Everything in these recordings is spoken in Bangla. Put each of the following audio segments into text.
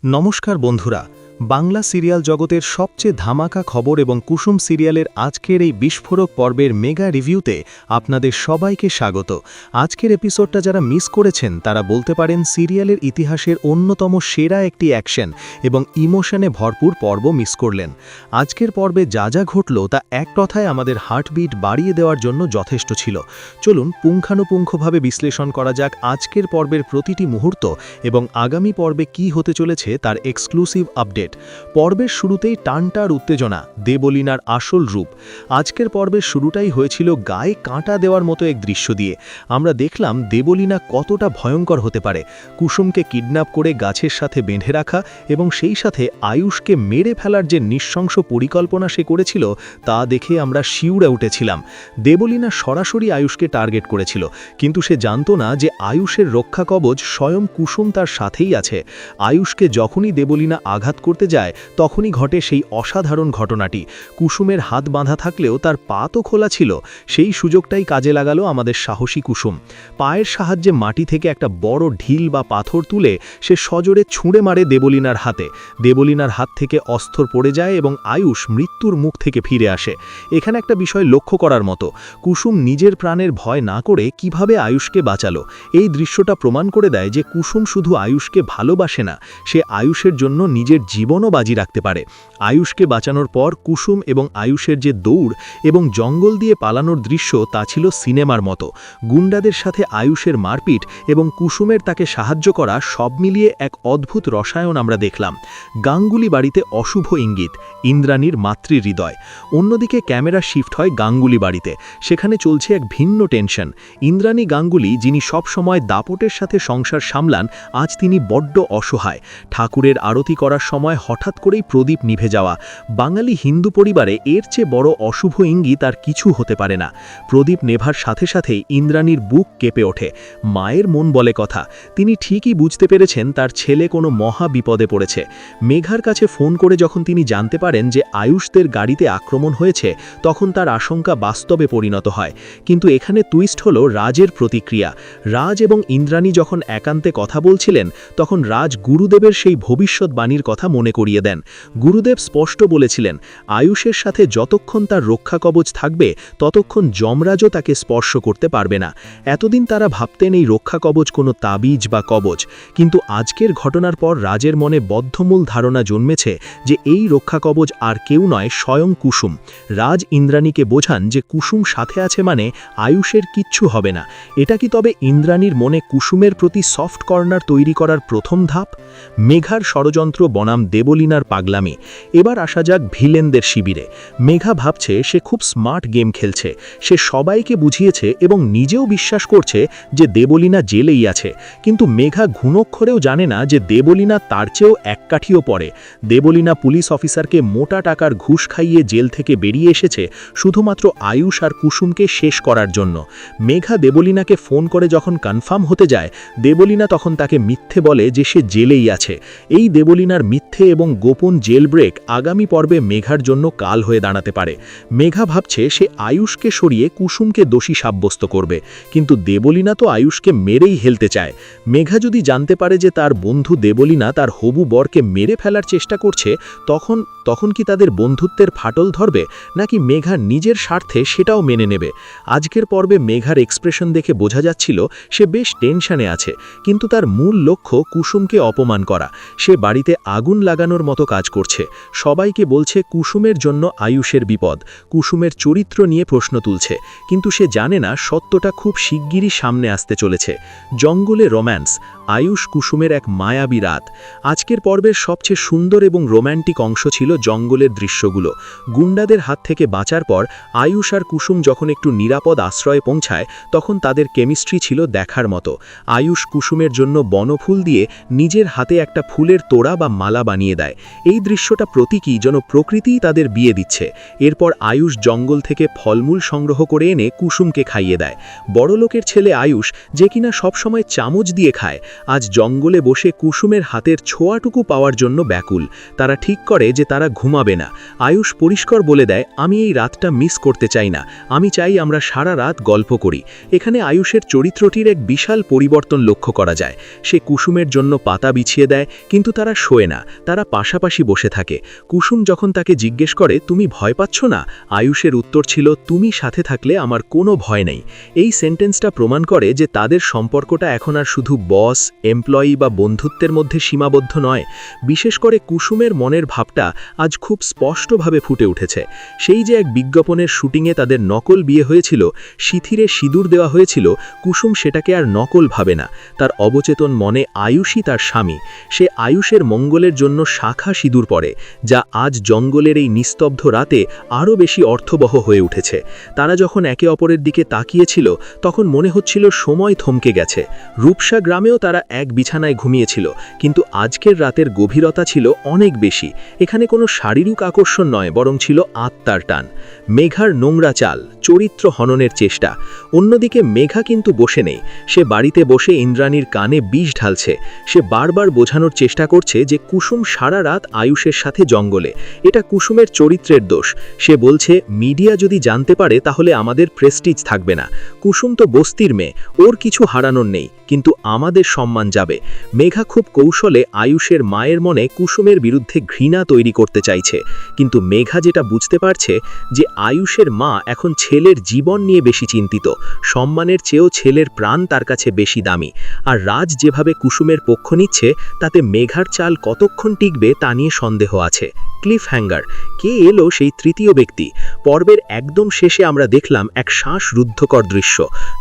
নমস্কার বন্ধুরা, বাংলা সিরিয়াল জগতের সবচেয়ে ধামাকা খবর এবং কুসুম সিরিয়ালের আজকের এই বিস্ফোরক পর্বের মেগা রিভিউতে আপনাদের সবাইকে স্বাগত। আজকের এপিসোডটা যারা মিস করেছেন তারা বলতে পারেন সিরিয়ালের ইতিহাসের অন্যতম সেরা একটি অ্যাকশন এবং ইমোশনে ভরপুর পর্ব মিস করলেন। আজকের পর্বে যা যা ঘটল তা এক কথায় আমাদের হার্টবিট বাড়িয়ে দেওয়ার জন্য যথেষ্ট ছিল। চলুন পুঙ্খানুপুঙ্খভাবে বিশ্লেষণ করা যাক আজকের পর্বের প্রতিটি মুহূর্ত এবং আগামী পর্বে কি হতে চলেছে তার এক্সক্লুসিভ আপডেট। পর্বের শুরুতেই টানটার উত্তেজনা, দেবলীনার আসল রূপ। আজকের পর্বের শুরুটাই হয়েছিল গায়ে কাঁটা দেওয়ার মতো এক দৃশ্য দিয়ে। আমরা দেখলাম দেবলীনা কতটা ভয়ঙ্কর হতে পারে। কুসুমকে কিডন্যাপ করে গাছের সাথে বেঁধে রাখা এবং সেই সাথে আয়ুষকে মেরে ফেলার যে নৃশংস পরিকল্পনা সে করেছিল তা দেখে আমরা শিউরে উঠেছিলাম। দেবলীনা সরাসরি আয়ুষকে টার্গেট করেছিল, কিন্তু সে জানত না যে আয়ুষের রক্ষা কবচ স্বয়ং কুসুম তার সাথেই আছে। আয়ুষকে যখনই দেবলীনা আঘাত করতে যায় তখনই ঘটে সেই অসাধারণ ঘটনাটি। কুসুমের হাত বাঁধা থাকলেও তার পা তো খোলা ছিল। সেই সুযোগটাই কাজে লাগালো আমাদের সাহসী কুসুম। পায়ের সাহায্যে মাটি থেকে একটা বড় ঢিল বা পাথর তুলে সে সজোরে ছুঁড়ে মারে দেবলীনার হাতে। দেবলীনার হাত থেকে অস্ত্র পড়ে যায় এবং আয়ুষ মৃত্যুর মুখ থেকে ফিরে আসে। এখানে একটা বিষয় লক্ষ্য করার মতো, কুসুম নিজের প্রাণের ভয় না করে কিভাবে আয়ুষকে বাঁচালো। এই দৃশ্যটা প্রমাণ করে দেয় যে কুসুম শুধু আয়ুষকে ভালোবাসে না, সে আয়ুষের জন্য নিজের জীবনও বাজি রাখতে পারে। আয়ুষকে বাঁচানোর পর কুসুম এবং আয়ুষের যে দৌড় এবং জঙ্গল দিয়ে পালানোর দৃশ্য তা ছিল সিনেমার মতো। গুন্ডাদের সাথে আয়ুষের মারপিট এবং কুসুমের তাকে সাহায্য করা সব মিলিয়ে এক অদ্ভুত রসায়ন আমরা দেখলাম। গাঙ্গুলি বাড়িতে অশুভ ইঙ্গিত, ইন্দ্রাণীর মাতৃহৃদয়। অন্যদিকে ক্যামেরা শিফট হয় গাঙ্গুলি বাড়িতে। সেখানে চলছে এক ভিন্ন টেনশন। ইন্দ্রাণী গাঙ্গুলি, যিনি সব সময় দাপটের সাথে সংসার সামলান, আজ তিনি বড্ড অসহায়। ঠাকুরের আরতি করার সময় হঠাৎ করেই প্রদীপ নিভে যাওয়া। বাঙালি হিন্দু পরিবারে এর চেয়ে বড় অশুভ ইঙ্গিত আর কিছু হতে পারে না। প্রদীপ নেভার সাথে সাথেই ইন্দ্রাণীর বুক কেঁপে ওঠে। মায়ের মন বলে কথা, তিনি ঠিকই বুঝতে পেরেছেন তার ছেলে কোনো মহা বিপদে পড়েছে। মেঘার কাছে ফোন করে যখন তিনি জানতে পারেন যে আয়ুষদের গাড়িতে আক্রমণ হয়েছে, তখন তার আশঙ্কা বাস্তবে পরিণত হয়। কিন্তু এখানে টুইস্ট হলো রাজের প্রতিক্রিয়া। রাজ এবং ইন্দ্রাণী যখন একান্তে কথা বলছিলেন, তখন রাজ গুরুদেবের সেই ভবিষ্যৎবাণীর কথা মনে করিয়ে দেন। গুরুদেব স্পষ্ট বলেছিলেন, আয়ুষের সাথে যতক্ষণ তার রক্ষা কবচ থাকবে ততক্ষণ যমরাজও তাকে স্পর্শ করতে পারবে না। এতদিন তারা ভাবতেন এই রক্ষা কবচ কোনো তাবিজ বা কবচ, কিন্তু আজকের ঘটনার পর রাজের মনে বদ্ধমূল ধারণা জন্মেছে যে এই রক্ষা কবচ আর কেউ নয়, স্বয়ং কুসুম। রাজ ইন্দ্রাণীকে বোঝান যে কুসুম সাথে আছে মানে আয়ুষের কিচ্ছু হবে না। এটা কি তবে ইন্দ্রাণীর মনে কুসুমের প্রতি সফট কর্নার তৈরি করার প্রথম ধাপ? মেঘার ষড়যন্ত্র বনাম দেবলীনার পাগলামি। এবার আসা যাক ভিলেনদের শিবিরে। মেঘা ভাবছে সে খুব স্মার্ট গেম খেলছে। সে সবাইকে বুঝিয়েছে এবং নিজেও বিশ্বাস করছে যে দেবলীনা জেলেই আছে। কিন্তু মেঘা ঘুণক্ষরেও জানে না যে দেবলীনা তার চেয়েও এক কাঠিও পড়ে। দেবলীনা পুলিশ অফিসারকে মোটা টাকার ঘুষ খাইয়ে জেল থেকে বেরিয়ে এসেছে শুধুমাত্র আয়ুষ আর কুসুমকে শেষ করার জন্য। মেঘা দেবলীনাকে ফোন করে যখন কনফার্ম হতে যায়, দেবলীনা তখন তাকে মিথ্যে বলে যে সে জেলেই আছে। এই দেবলীনার মিথ্যে এবং গোপন জেল ব্রেক আগামী পর্বে মেঘার জন্য কাল হয়ে দাঁড়াতে পারে। মেঘা ভাবছে সে আয়ুষকে সরিয়ে কুসুমকে দোষী সাব্যস্ত করবে, কিন্তু দেবলীনা তো আয়ুষকে মেরেই হেলতে চায়। মেঘা যদি জানতে পারে যে তার বন্ধু দেবলীনা তার হবু বরকে মেরে ফেলার চেষ্টা করছে, তখন কি তাদের বন্ধুত্বের ফাটল ধরবে, নাকি মেঘা নিজের স্বার্থে সেটাও মেনে নেবে? আজকের পর্বে মেঘার এক্সপ্রেশন দেখে বোঝা যাচ্ছিল সে বেশ টেনশনে আছে, কিন্তু তার মূল লক্ষ্য কুসুমকে অপমান করা। সে বাড়িতে আগুন লাগানোর মতো কাজ করছে। সবাইকে বলছে কুসুমের জন্য আয়ুষের বিপদ। কুসুমের চরিত্র নিয়ে প্রশ্ন তুলছে, কিন্তু সে জানে না সত্যটা খুব শিগগিরই সামনে আসতে চলেছে। জঙ্গলে রোম্যান্স, আয়ুষ কুসুমের এক মায়াবী রাত। আজকের পর্বের সবচেয়ে সুন্দর এবং রোম্যান্টিক অংশ ছিল জঙ্গলের দৃশ্যগুলো। গুন্ডাদের হাত থেকে বাঁচার পর আয়ুষ আর কুসুম যখন একটু নিরাপদ আশ্রয়ে পৌঁছায়, তখন তাদের কেমিস্ট্রি ছিল দেখার মতো। আয়ুষ কুসুমের জন্য বনফুল দিয়ে নিজের হাতে একটা ফুলের তোড়া বা মালা বানিয়ে বানিয়ে দেয়। এই দৃশ্যটা প্রতীকী, যেন প্রকৃতিই তাদের বিয়ে দিচ্ছে। এরপর আয়ুষ জঙ্গল থেকে ফলমূল সংগ্রহ করে এনে কুসুমকে খাইয়ে দেয়। বড়লোকের ছেলে আয়ুষ, যে কিনা সবসময় চামচ দিয়ে খায়, আজ জঙ্গলে বসে কুসুমের হাতের ছোঁয়াটুকু পাওয়ার জন্য ব্যাকুল। তারা ঠিক করে যে তারা ঘুমাবে না। আয়ুষ পরিষ্কার বলে দেয়, আমি এই রাতটা মিস করতে চাই না, আমি চাই আমরা সারা রাত গল্প করি। এখানে আয়ুষের চরিত্রটির এক বিশাল পরিবর্তন লক্ষ্য করা যায়। সে কুসুমের জন্য পাতা বিছিয়ে দেয়, কিন্তু তারা শোয় না, তারা পাশাপাশি বসে থাকে। কুসুম যখন তাকে জিজ্ঞেস করে, তুমি ভয় পাচ্ছ না, আয়ুষের উত্তর ছিল, তুমি সাথে থাকলে আমার কোনো ভয় নেই। এই সেন্টেন্সটা প্রমাণ করে যে তাদের সম্পর্কটা এখন আর শুধু বস, এমপ্লয়ি বা বন্ধুত্বের মধ্যে সীমাবদ্ধ নয়। বিশেষ করে কুসুমের মনের ভাবটা আজ খুব স্পষ্টভাবে ফুটে উঠেছে। সেই যে এক বিজ্ঞাপনের শুটিংয়ে তাদের নকল বিয়ে হয়েছিল, সিঁথিরে সিঁদুর দেওয়া হয়েছিল, কুসুম সেটাকে আর নকল ভাবে না। তার অবচেতন মনে আয়ুষই তার স্বামী। সে আয়ুষের মঙ্গলের জন্য শাখা সিঁদুর পরে, যা আজ জঙ্গলের এই নিস্তব্ধ রাতে আরও বেশি অর্থবহ হয়ে উঠেছে। তারা যখন একে অপরের দিকে তাকিয়েছিল, তখন মনে হচ্ছিল সময় থমকে গেছে। রূপসা গ্রামেও তারা এক বিছানায় ঘুমিয়েছিল, কিন্তু আজকের রাতের গভীরতা ছিল অনেক বেশি। এখানে কোনো শারীরিক আকর্ষণ নয়, বরং ছিল আত্মার টান। মেঘার নোংরা চাল, চরিত্র হননের চেষ্টা। অন্যদিকে মেঘা কিন্তু বসে নেই। সে বাড়িতে বসে ইন্দ্রাণীর কানে বিষ ঢালছে। সে বারবার বোঝানোর চেষ্টা করছে যে কুসুম সারা রাত আয়ুষের সাথে জঙ্গলে। এটা কুসুমের চরিত্রের দোষ। সে বলছে, মিডিয়া যদি জানতে পারে তাহলে আমাদের প্রেস্টিজ থাকবে না। কুসুম তো বস্তির মেয়ে, ওর কিছু হারানোর নেই, কিন্তু আমাদের সম্মান যাবে। মেঘা খুব কৌশলে আয়ুষের মায়ের মনে কুসুমের বিরুদ্ধে ঘৃণা তৈরি করতে চাইছে, কিন্তু মেঘা যেটা বুঝতে পারছে যে আয়ুষের মা এখন ছেলের জীবন নিয়ে বেশি চিন্তিত। সম্মানের চেয়েও ছেলের প্রাণ তার কাছে বেশি দামি। আর রাজ যেভাবে কুসুমের পক্ষ নিচ্ছে, তাতে মেঘার চাল কতক্ষণ টিকবে তা নিয়ে সন্দেহ আছে। ক্লিফ হ্যাঙ্গার, কে এলো সেই তৃতীয় ব্যক্তি? পর্বের একদম শেষে আমরা দেখলাম এক শ্বাসরুদ্ধকর দৃশ্য।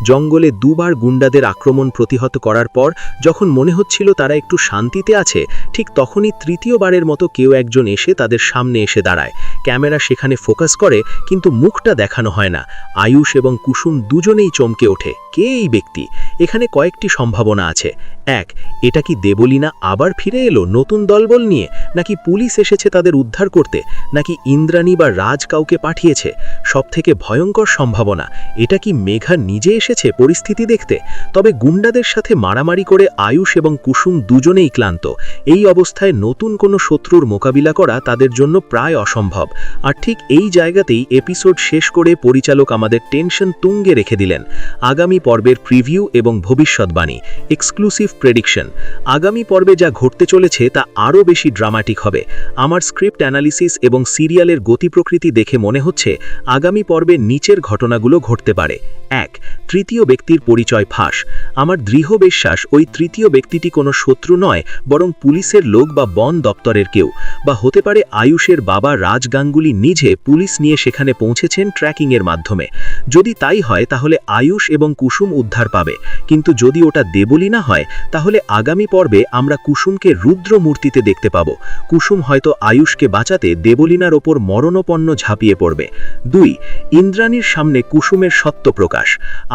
জঙ্গলে দুবার গুন্ডাদের আক্রমণ প্রতিহত করার পর যখন মনে হচ্ছিল তারা একটু শান্তিতে আছে, ঠিক তখনই তৃতীয়বারের মতো কেউ একজন এসে তাদের সামনে এসে দাঁড়ায়। ক্যামেরা সেখানে ফোকাস করে, কিন্তু মুখটা দেখানো হয় না। আয়ুষ এবং কুসুম দুজনেই চমকে ওঠে, কে এই ব্যক্তি? এখানে কয়েকটি সম্ভাবনা আছে। এক, এটা কি দেবলীনা আবার ফিরে এলো নতুন দলবল নিয়ে, নাকি পুলিশ এসেছে তাদের উদ্ধার করতে, নাকি ইন্দ্রাণী বা রাজ কাউকে পাঠিয়েছে? সবথেকে ভয়ঙ্কর সম্ভাবনা, এটা কি মেঘা নিজে এসেছে পরিস্থিতি দেখতে? তবে গুন্ডাদের সাথে মারামারি করে আয়ুষ এবং কুসুম দুজনেই ক্লান্ত। এই অবস্থায় নতুন কোনো শত্রুর মোকাবিলা করা তাদের জন্য প্রায় অসম্ভব। আর ঠিক এই জায়গাতেই এপিসোড শেষ করে পরিচালক আমাদের টেনশন তুঙ্গে রেখে দিলেন। আগামী পর্বের প্রিভিউ এবং ভবিষ্যৎবাণী, এক্সক্লুসিভ প্রেডিকশন। আগামী পর্বে যা ঘটতে চলেছে তা আরও বেশি ড্রামাটিক হবে। আমার স্ক্রিপ্ট অ্যানালিসিস এবং সিরিয়ালের গতি প্রকৃতি দেখে মনে হচ্ছে আগামী পর্বে নিচের ঘটনাগুলো ঘটতে পারে। 1, তৃতীয় ব্যক্তির পরিচয় ফাঁস। আমার দৃঢ় বিশ্বাস ওই তৃতীয় ব্যক্তিটি কোনো শত্রু নয়, বরং পুলিশের লোক বা বন দপ্তরের কেউ, বা হতে পারে আয়ুষের বাবা রাজ গাঙ্গুলি নিজে পুলিশ নিয়ে সেখানে পৌঁছেছেন ট্র্যাকিংয়ের মাধ্যমে। যদি তাই হয় তাহলে আয়ুষ এবং কুসুম উদ্ধার পাবে, কিন্তু যদি ওটা দেবলীনা হয় তাহলে আগামী পর্বে আমরা কুসুমকে রুদ্র মূর্তিতে দেখতে পাবো। কুসুম হয়তো আয়ুষকে বাঁচাতে দেবলীনার ওপর মরণপন্ন ঝাঁপিয়ে পড়বে। 2, ইন্দ্রাণীর সামনে কুসুমের সত্য প্রকাশ।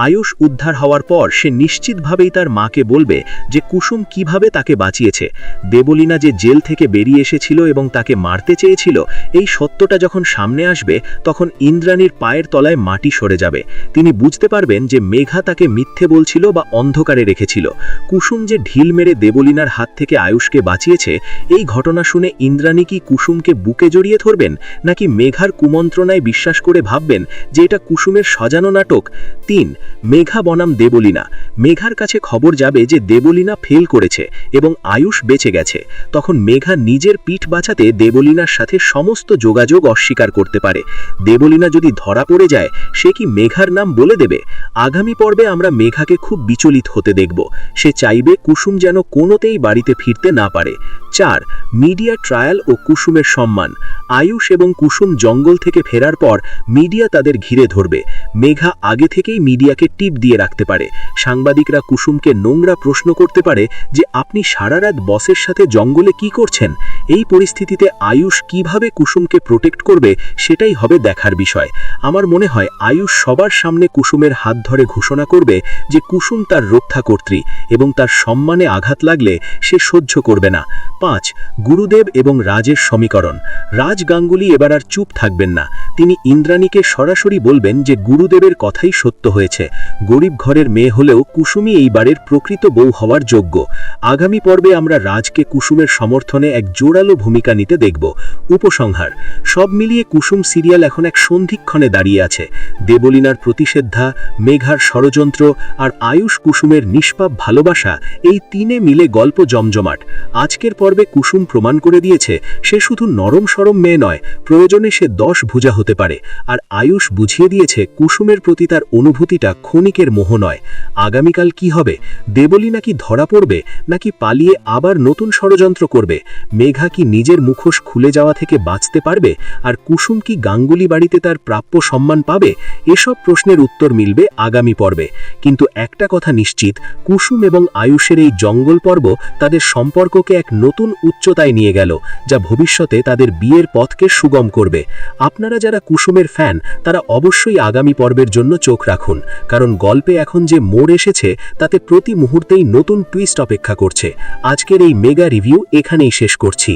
আয়ুষ উদ্ধার হওয়ার পর সে নিশ্চিতভাবেই তার মাকে বলবে যে কুসুম কিভাবে তাকে বাঁচিয়েছে। দেবলীনা যে জেল থেকে বেরিয়ে এসেছিল এবং তাকে মারতে চেয়েছিল, এই সত্যটা যখন সামনে আসবে তখন ইন্দ্রাণীর পায়ের তলায় মাটি সরে যাবে। তিনি বুঝতে পারবেন যে মেঘা তাকে মিথ্যে বলছিল বা অন্ধকারে রেখেছিল। কুসুম যে ঢিল মেরে দেবলীনার হাত থেকে আয়ুষকে বাঁচিয়েছে, এই ঘটনা শুনে ইন্দ্রাণী কি কুসুমকে বুকে জড়িয়ে ধরবেন, নাকি মেঘার কুমন্ত্রণায় বিশ্বাস করে ভাববেন যে এটা কুসুমের সাজানো নাটক? 3, মেঘা বনাম দেবলীনা। মেঘার কাছে খবর যাবে যে দেবলীনা ফেল করেছে এবং আয়ুষ বেঁচে গেছে। তখন মেঘা নিজের পিঠ বাঁচাতে দেবলীনার সাথে সমস্ত যোগাযোগ অস্বীকার করতে পারে। দেবলীনা যদি ধরা পড়ে যায়, সে কি মেঘার নাম বলে দেবে? আগামী পর্বে আমরা মেঘাকে খুব বিচলিত হতে দেখব। সে চাইবে কুসুম যেন কোনোতেই বাড়িতে ফিরতে না পারে। 4, মিডিয়া ট্রায়াল ও কুসুমের সম্মান। আয়ুষ এবং কুসুম জঙ্গল থেকে ফেরার পর মিডিয়া তাদের ঘিরে ধরবে। মেঘা আগে থেকেই মিডিয়াকে টিপ দিয়ে রাখতে পারে। সাংবাদিকরা কুসুমকে নোংরা প্রশ্ন করতে পারে যে আপনি সারা রাত বসের সাথে জঙ্গলে কি করছেন। এই পরিস্থিতিতে আয়ুষ কিভাবে কুসুমকে প্রোটেক্ট করবে সেটাই হবে দেখার বিষয়। আমার মনে হয় আয়ুষ সবার সামনে কুসুমের হাত ধরে ঘোষণা করবে যে কুসুম তার রক্ষাকর্ত্রী এবং তার সম্মানে আঘাত লাগলে সে সহ্য করবে না। 5. গুরুদেব এবং রাজের সমীকরণ। রাজ গাঙ্গুলি এবার আর চুপ থাকবেন না। তিনি ইন্দ্রাণীকে সরাসরি বলবেন যে গুরুদেবের কথাই সত্য হয়েছে। গরিব ঘরের মেয়ে হলেও কুসুমই এইবারের প্রকৃত বউ হওয়ার যোগ্য। আগামী পর্বে আমরা রাজকে কুসুমের সমর্থনে এক জোরালো ভূমিকা নিতে দেখব। উপসংহার: সব মিলিয়ে কুসুম সিরিয়াল এখন এক সন্ধিক্ষণে দাঁড়িয়ে আছে। দেবলীনার প্রতিষেধা, মেঘার ষড়যন্ত্র আর আয়ুষ কুসুমের নিষ্পাপ ভালোবাসা, এই তিনে মিলে গল্প জমজমাট। আজকের পর্বে কুসুম প্রমাণ করে দিয়েছে সে শুধু নরম সরম মেয়ে নয়, প্রয়োজনে সে 10 ভুজা হতে পারে। আর আয়ুষ বুঝিয়ে দিয়েছে কুসুমের প্রতি তার অনুভূতিটা ক্ষণিকের মোহ নয়। আগামীকাল কি হবে? দেবলীনা কি ধরা পড়বে, নাকি পালিয়ে আবার নতুন ষড়যন্ত্র করবে? মেঘা কি নিজের মুখোশ খুলে যাওয়া থেকে বাঁচতে পারবে, আর কুসুম কি গাঙ্গুলি বাড়িতে তার প্রাপ্য সম্মান পাবে? এসব প্রশ্নের উত্তর মিলবে আগামী পর্বে। কিন্তু একটা কথা নিশ্চিত, কুসুম এবং আয়ুষের এই জঙ্গল পর্ব তাদের সম্পর্ককে এক নতুন উচ্চতায় নিয়ে গেল, যা ভবিষ্যতে তাদের বিয়ের পথকে সুগম করবে। আপনারা যারা কুসুমের ফ্যান, তারা অবশ্যই আগামী পর্বের জন্য চোখ রাখুন, কারণ গল্পে এখন যে মোড় এসেছে তাতে প্রতি মুহূর্তেই নতুন টুইস্ট অপেক্ষা করছে। আজকের এই মেগা রিভিউ এখানেই শেষ করছি।